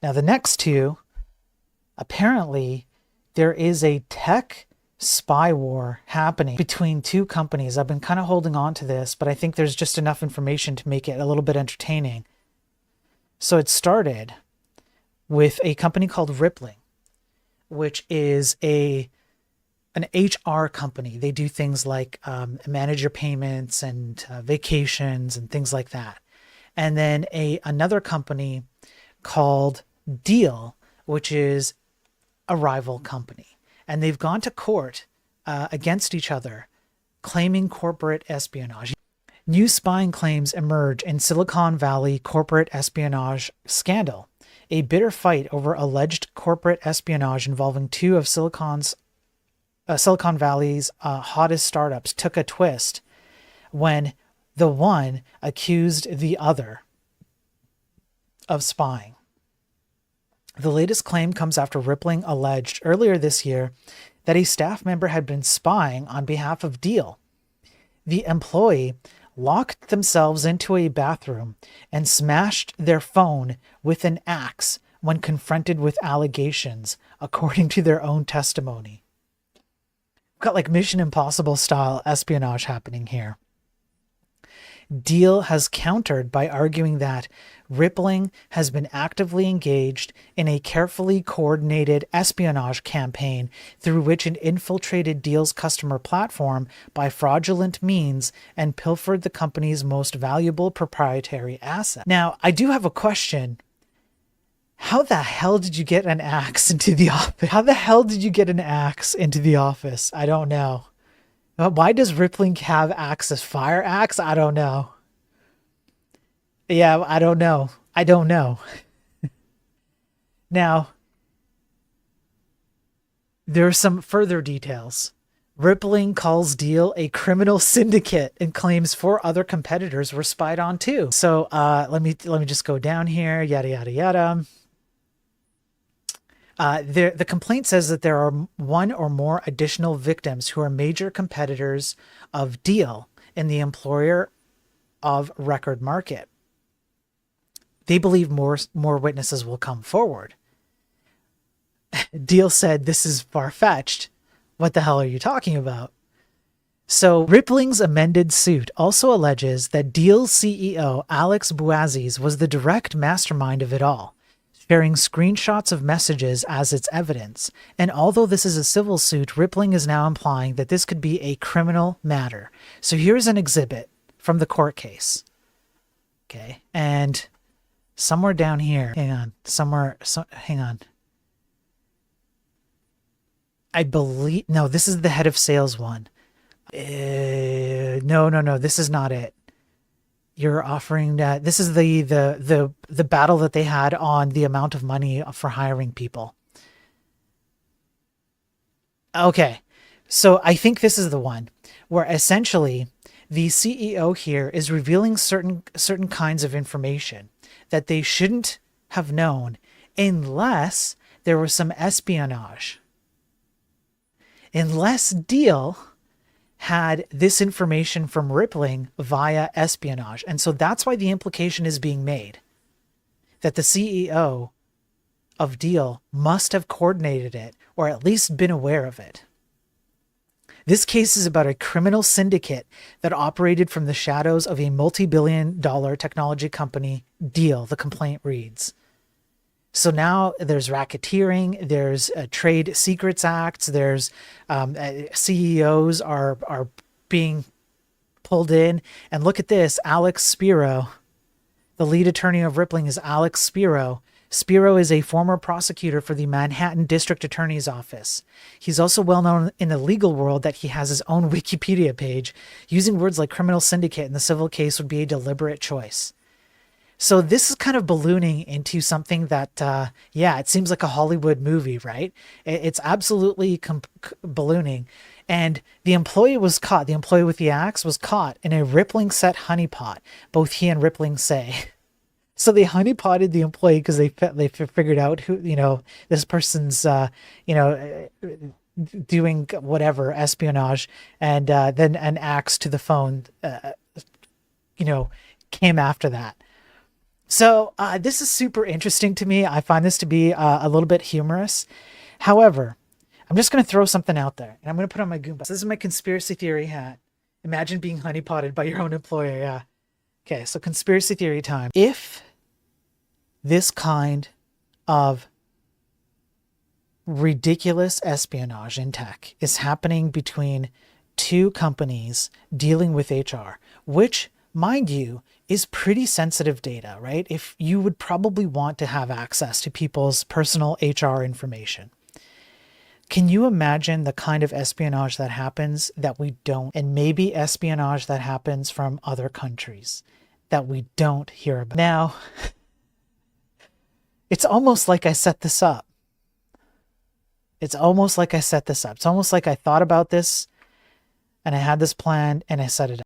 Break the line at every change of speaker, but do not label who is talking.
Now, the next two, apparently, there is a tech spy war happening between two companies. I've been kind of holding on to this, but I think there's just enough information to make it a little bit entertaining. So it started with a company called Rippling, which is an HR company. They do things like manage your payments and vacations and things like that. And then another company called Deal, which is a rival company. And they've gone to court against each other, claiming corporate espionage. New spying claims emerge in Silicon Valley corporate espionage scandal. A bitter fight over alleged corporate espionage involving two of Silicon Valley's hottest startups took a twist when the one accused the other of spying. The latest claim comes after Rippling alleged earlier this year that a staff member had been spying on behalf of Deal. The employee locked themselves into a bathroom and smashed their phone with an axe when confronted with allegations, according to their own testimony. We've got like Mission Impossible style espionage happening here. Deal has countered by arguing that Rippling has been actively engaged in a carefully coordinated espionage campaign through which it infiltrated Deal's customer platform by fraudulent means and pilfered the company's most valuable proprietary asset. Now, I do have a question. How the hell did you get an axe into the office? How the hell did you get an axe into the office? I don't know. Why does Rippling have access? Fire axe? I don't know. Yeah, I don't know. I don't know. Now, there are some further details. Rippling calls Deal a criminal syndicate and claims four other competitors were spied on too. So let me just go down here. Yada yada yada. The complaint says that there are one or more additional victims who are major competitors of Deal in the employer of record market. They believe more witnesses will come forward. Deal said, "This is far-fetched. What the hell are you talking about?" So Rippling's amended suit also alleges that Deal's CEO, Alex Bouaziz, was the direct mastermind of it all, sharing screenshots of messages as its evidence. And although this is a civil suit, Rippling is now implying that this could be a criminal matter. So here's an exhibit from the court case. Okay. And somewhere down here, hang on. I believe, no, this is the head of sales one. No, this is not it. You're offering that this is the battle that they had on the amount of money for hiring people. Okay. So I think this is the one where essentially the CEO here is revealing certain kinds of information that they shouldn't have known unless there was some espionage. Unless Deal had this information from Rippling via espionage. And so that's why the implication is being made that the CEO of Deal must have coordinated it or at least been aware of it. This case is about a criminal syndicate that operated from the shadows of a multi-billion-dollar technology company, Deal, the complaint reads. So now there's racketeering, there's Trade Secrets Acts, there's CEOs are being pulled in. And look at this, Alex Spiro, the lead attorney of Rippling is Alex Spiro. Spiro is a former prosecutor for the Manhattan District Attorney's Office. He's also well known in the legal world that he has his own Wikipedia page. Using words like criminal syndicate in the civil case would be a deliberate choice. So this is kind of ballooning into something that, it seems like a Hollywood movie, right? It's absolutely ballooning. And the employee was caught. The employee with the axe was caught in a Rippling set honeypot, both he and Rippling say. So they honeypotted the employee because they figured out who, this person's, doing whatever, espionage. And then an axe to the phone, came after that. So this is super interesting to me. I find this to be a little bit humorous. However, I'm just going to throw something out there, and I'm going to put on my Goomba. So this is my conspiracy theory hat. Imagine being honeypotted by your own employer. Yeah. Okay, so conspiracy theory time. If this kind of ridiculous espionage in tech is happening between two companies dealing with HR, which, mind you, is pretty sensitive data, right? If you would probably want to have access to people's personal HR information. Can you imagine the kind of espionage that happens that we don't, and maybe espionage that happens from other countries that we don't hear about? Now, it's almost like I set this up. It's almost like I set this up. It's almost like I thought about this and I had this plan and I set it up.